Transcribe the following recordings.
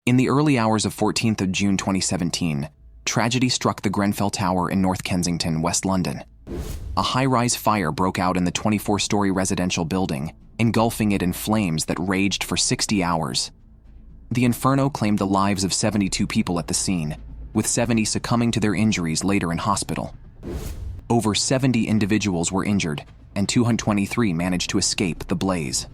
In the early hours of 14th of June 2017, tragedy struck the Grenfell Tower in North Kensington, West London. A high-rise fire broke out in the 24-story residential building, engulfing it in flames that raged for 60 hours. The inferno claimed the lives of 72 people at the scene, with 70 succumbing to their injuries later in hospital. Over 70 individuals were injured, and 223 managed to escape the blaze.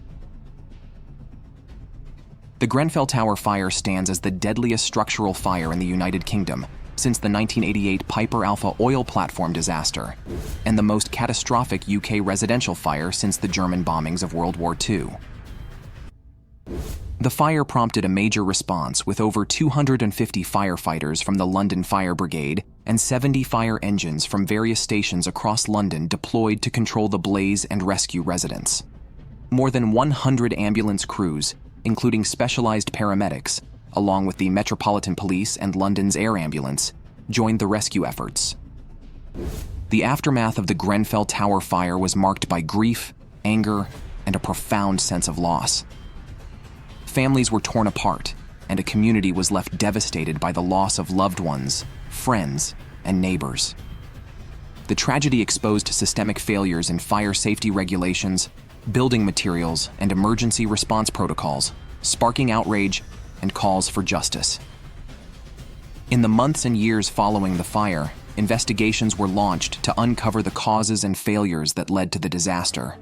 The Grenfell Tower fire stands as the deadliest structural fire in the United Kingdom since the 1988 Piper Alpha oil platform disaster, and the most catastrophic UK residential fire since the German bombings of World War II. The fire prompted a major response with over 250 firefighters from the London Fire Brigade and 70 fire engines from various stations across London deployed to control the blaze and rescue residents. More than 100 ambulance crews, including specialized paramedics, along with the Metropolitan Police and London's Air Ambulance, joined the rescue efforts. The aftermath of the Grenfell Tower fire was marked by grief, anger, and a profound sense of loss. Families were torn apart, and a community was left devastated by the loss of loved ones, friends, and neighbors. The tragedy exposed systemic failures in fire safety regulations, building materials, and emergency response protocols, sparking outrage and calls for justice. In the months and years following the fire, investigations were launched to uncover the causes and failures that led to the disaster.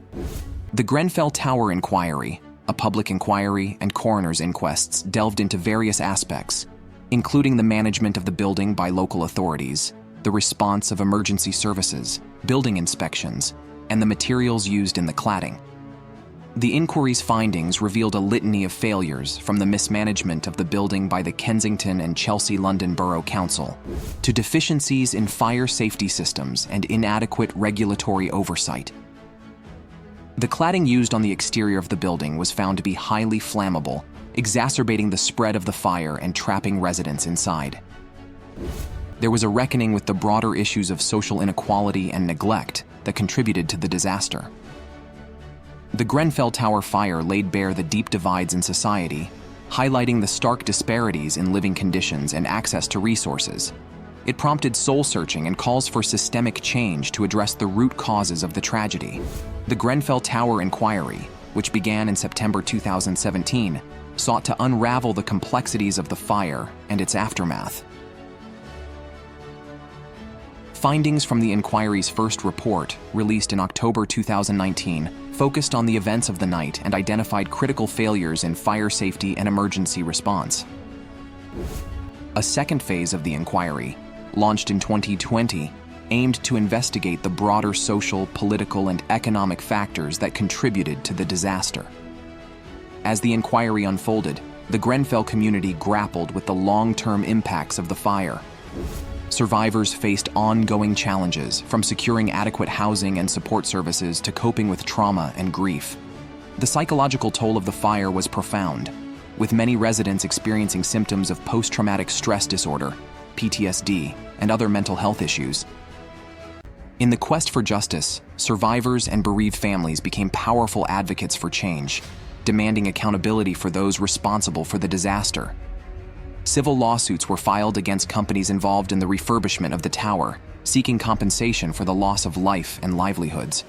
The Grenfell Tower Inquiry, a public inquiry, and coroner's inquests delved into various aspects, including the management of the building by local authorities, the response of emergency services, building inspections, and the materials used in the cladding. The inquiry's findings revealed a litany of failures, from the mismanagement of the building by the Kensington and Chelsea London Borough Council, to deficiencies in fire safety systems and inadequate regulatory oversight. The cladding used on the exterior of the building was found to be highly flammable, exacerbating the spread of the fire and trapping residents inside. There was a reckoning with the broader issues of social inequality and neglect that contributed to the disaster. The Grenfell Tower fire laid bare the deep divides in society, highlighting the stark disparities in living conditions and access to resources. It prompted soul-searching and calls for systemic change to address the root causes of the tragedy. The Grenfell Tower Inquiry, which began in September 2017, sought to unravel the complexities of the fire and its aftermath. Findings from the inquiry's first report, released in October 2019, focused on the events of the night and identified critical failures in fire safety and emergency response. A second phase of the inquiry, launched in 2020, aimed to investigate the broader social, political, and economic factors that contributed to the disaster. As the inquiry unfolded, the Grenfell community grappled with the long-term impacts of the fire. Survivors faced ongoing challenges, from securing adequate housing and support services to coping with trauma and grief. The psychological toll of the fire was profound, with many residents experiencing symptoms of post-traumatic stress disorder, PTSD, and other mental health issues. In the quest for justice, survivors and bereaved families became powerful advocates for change, demanding accountability for those responsible for the disaster. Civil lawsuits were filed against companies involved in the refurbishment of the tower, seeking compensation for the loss of life and livelihoods.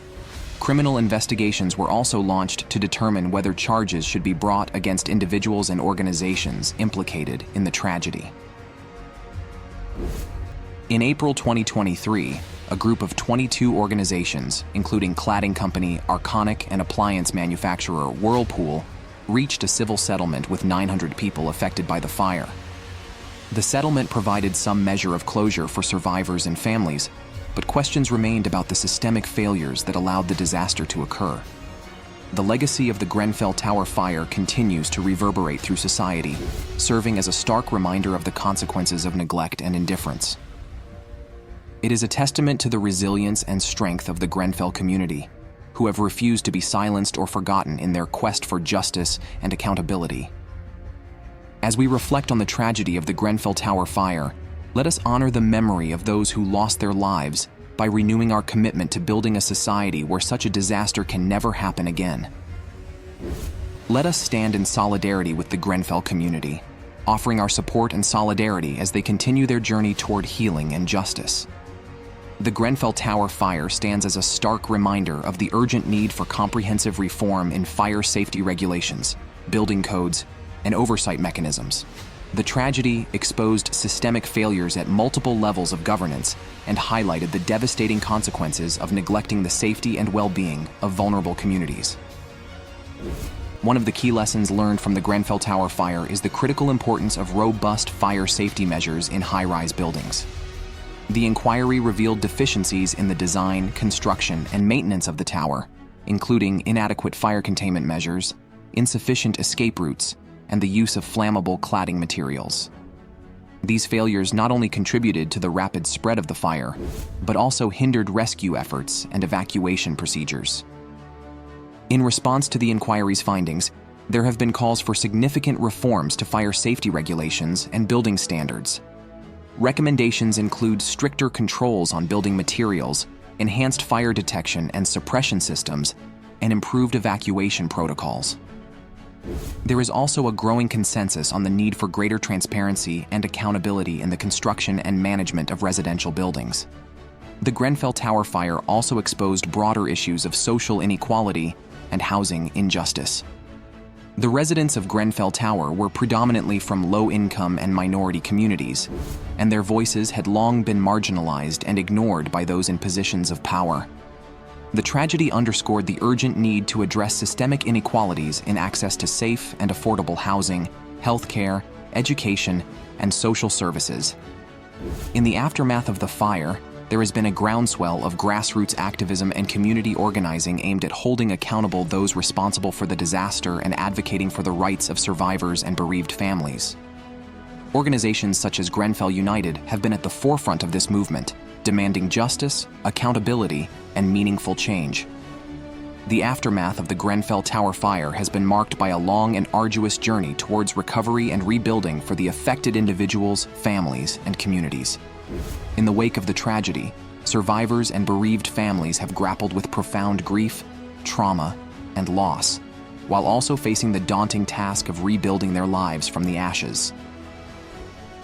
Criminal investigations were also launched to determine whether charges should be brought against individuals and organizations implicated in the tragedy. In April 2023, a group of 22 organizations, including cladding company Arconic and appliance manufacturer Whirlpool, reached a civil settlement with 900 people affected by the fire. The settlement provided some measure of closure for survivors and families, but questions remained about the systemic failures that allowed the disaster to occur. The legacy of the Grenfell Tower fire continues to reverberate through society, serving as a stark reminder of the consequences of neglect and indifference. It is a testament to the resilience and strength of the Grenfell community, who have refused to be silenced or forgotten in their quest for justice and accountability. As we reflect on the tragedy of the Grenfell Tower fire, let us honor the memory of those who lost their lives by renewing our commitment to building a society where such a disaster can never happen again. Let us stand in solidarity with the Grenfell community, offering our support and solidarity as they continue their journey toward healing and justice. The Grenfell Tower fire stands as a stark reminder of the urgent need for comprehensive reform in fire safety regulations, building codes, and oversight mechanisms. The tragedy exposed systemic failures at multiple levels of governance and highlighted the devastating consequences of neglecting the safety and well-being of vulnerable communities. One of the key lessons learned from the Grenfell Tower fire is the critical importance of robust fire safety measures in high-rise buildings. The inquiry revealed deficiencies in the design, construction, and maintenance of the tower, including inadequate fire containment measures, insufficient escape routes, and the use of flammable cladding materials. These failures not only contributed to the rapid spread of the fire, but also hindered rescue efforts and evacuation procedures. In response to the inquiry's findings, there have been calls for significant reforms to fire safety regulations and building standards. Recommendations include stricter controls on building materials, enhanced fire detection and suppression systems, and improved evacuation protocols. There is also a growing consensus on the need for greater transparency and accountability in the construction and management of residential buildings. The Grenfell Tower fire also exposed broader issues of social inequality and housing injustice. The residents of Grenfell Tower were predominantly from low-income and minority communities, and their voices had long been marginalized and ignored by those in positions of power. The tragedy underscored the urgent need to address systemic inequalities in access to safe and affordable housing, healthcare, education, and social services. In the aftermath of the fire, there has been a groundswell of grassroots activism and community organizing aimed at holding accountable those responsible for the disaster and advocating for the rights of survivors and bereaved families. Organizations such as Grenfell United have been at the forefront of this movement, demanding justice, accountability, and meaningful change. The aftermath of the Grenfell Tower fire has been marked by a long and arduous journey towards recovery and rebuilding for the affected individuals, families, and communities. In the wake of the tragedy, survivors and bereaved families have grappled with profound grief, trauma, and loss, while also facing the daunting task of rebuilding their lives from the ashes.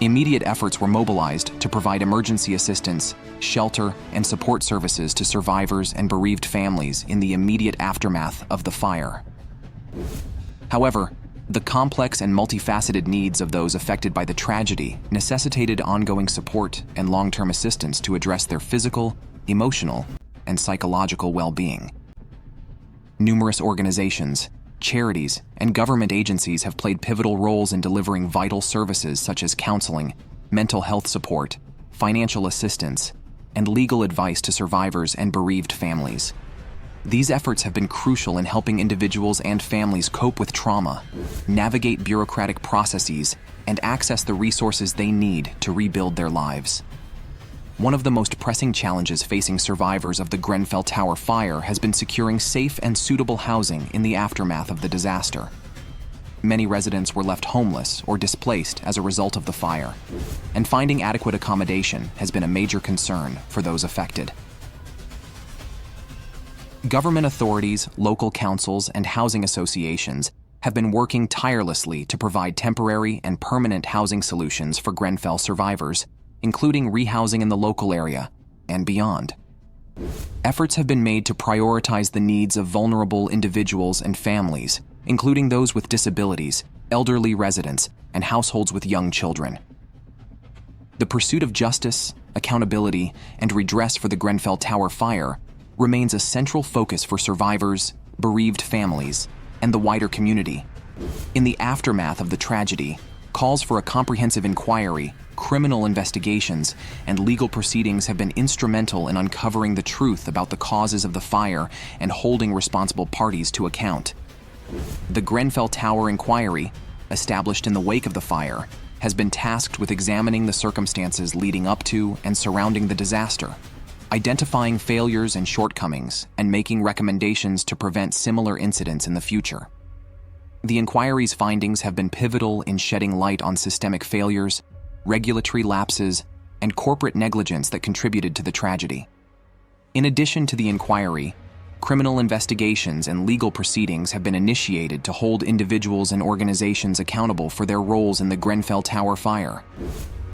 Immediate efforts were mobilized to provide emergency assistance, shelter, and support services to survivors and bereaved families in the immediate aftermath of the fire. However, the complex and multifaceted needs of those affected by the tragedy necessitated ongoing support and long-term assistance to address their physical, emotional, and psychological well-being. Numerous organizations, charities, and government agencies have played pivotal roles in delivering vital services such as counseling, mental health support, financial assistance, and legal advice to survivors and bereaved families. These efforts have been crucial in helping individuals and families cope with trauma, navigate bureaucratic processes, and access the resources they need to rebuild their lives. One of the most pressing challenges facing survivors of the Grenfell Tower fire has been securing safe and suitable housing in the aftermath of the disaster. Many residents were left homeless or displaced as a result of the fire, and finding adequate accommodation has been a major concern for those affected. Government authorities, local councils, and housing associations have been working tirelessly to provide temporary and permanent housing solutions for Grenfell survivors, including rehousing in the local area and beyond. Efforts have been made to prioritize the needs of vulnerable individuals and families, including those with disabilities, elderly residents, and households with young children. The pursuit of justice, accountability, and redress for the Grenfell Tower fire remains a central focus for survivors, bereaved families, and the wider community. In the aftermath of the tragedy, calls for a comprehensive inquiry, criminal investigations, and legal proceedings have been instrumental in uncovering the truth about the causes of the fire and holding responsible parties to account. The Grenfell Tower inquiry, established in the wake of the fire, has been tasked with examining the circumstances leading up to and surrounding the disaster, identifying failures and shortcomings, and making recommendations to prevent similar incidents in the future. The inquiry's findings have been pivotal in shedding light on systemic failures, regulatory lapses, and corporate negligence that contributed to the tragedy. In addition to the inquiry, Criminal investigations and legal proceedings have been initiated to hold individuals and organizations accountable for their roles in the Grenfell Tower fire.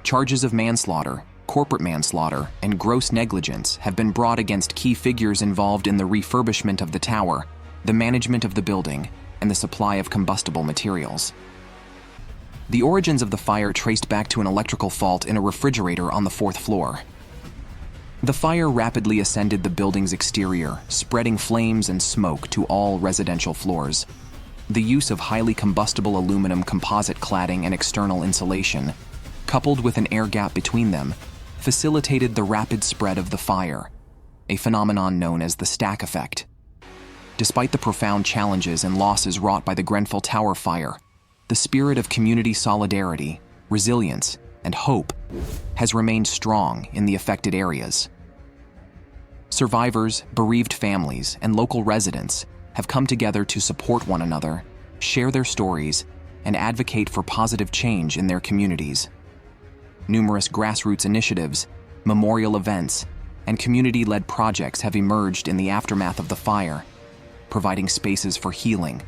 Charges of manslaughter, corporate manslaughter, and gross negligence have been brought against key figures involved in the refurbishment of the tower, the management of the building, and the supply of combustible materials. The origins of the fire traced back to an electrical fault in a refrigerator on the 4th floor. The fire rapidly ascended the building's exterior, spreading flames and smoke to all residential floors. The use of highly combustible aluminum composite cladding and external insulation, coupled with an air gap between them, facilitated the rapid spread of the fire, a phenomenon known as the stack effect. Despite the profound challenges and losses wrought by the Grenfell Tower fire, the spirit of community solidarity, resilience, and hope has remained strong in the affected areas. Survivors, bereaved families, and local residents have come together to support one another, share their stories, and advocate for positive change in their communities. Numerous grassroots initiatives, memorial events, and community-led projects have emerged in the aftermath of the fire, providing spaces for healing,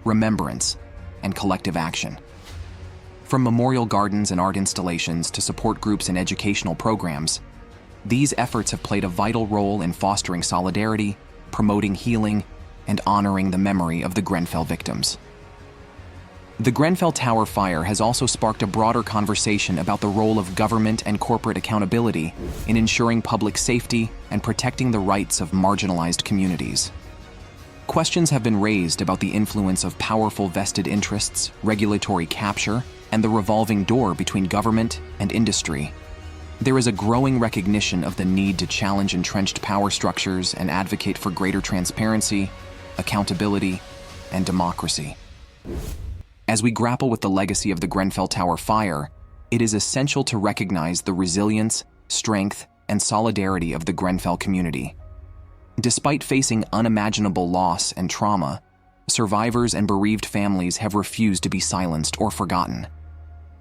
remembrance, and collective action. From memorial gardens and art installations to support groups and educational programs, these efforts have played a vital role in fostering solidarity, promoting healing, and honoring the memory of the Grenfell victims. The Grenfell Tower fire has also sparked a broader conversation about the role of government and corporate accountability in ensuring public safety and protecting the rights of marginalized communities. Questions have been raised about the influence of powerful vested interests, regulatory capture, and the revolving door between government and industry. There is a growing recognition of the need to challenge entrenched power structures and advocate for greater transparency, accountability, and democracy. As we grapple with the legacy of the Grenfell Tower fire, it is essential to recognize the resilience, strength, and solidarity of the Grenfell community. Despite facing unimaginable loss and trauma, survivors and bereaved families have refused to be silenced or forgotten.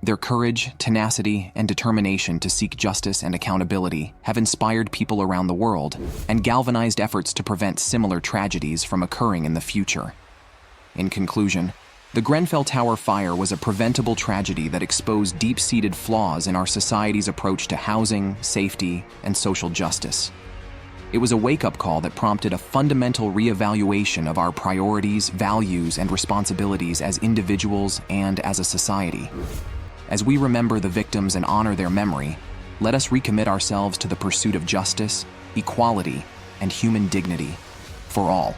Their courage, tenacity, and determination to seek justice and accountability have inspired people around the world and galvanized efforts to prevent similar tragedies from occurring in the future. In conclusion, the Grenfell Tower fire was a preventable tragedy that exposed deep-seated flaws in our society's approach to housing, safety, and social justice. It was a wake-up call that prompted a fundamental reevaluation of our priorities, values, and responsibilities as individuals and as a society. As we remember the victims and honor their memory, let us recommit ourselves to the pursuit of justice, equality, and human dignity for all.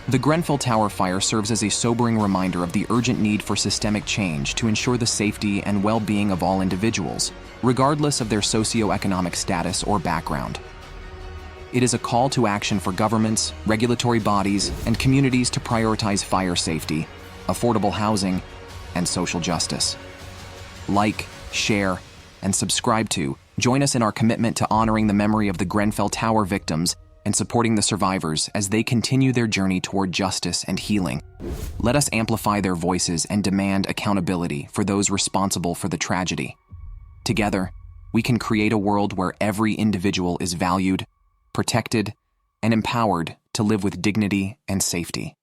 The Grenfell Tower fire serves as a sobering reminder of the urgent need for systemic change to ensure the safety and well-being of all individuals, regardless of their socioeconomic status or background. It is a call to action for governments, regulatory bodies, and communities to prioritize fire safety, affordable housing, and social justice. Like, share, and subscribe to join us in our commitment to honoring the memory of the Grenfell Tower victims and supporting the survivors as they continue their journey toward justice and healing. Let us amplify their voices and demand accountability for those responsible for the tragedy. Together, we can create a world where every individual is valued, protected, and empowered to live with dignity and safety.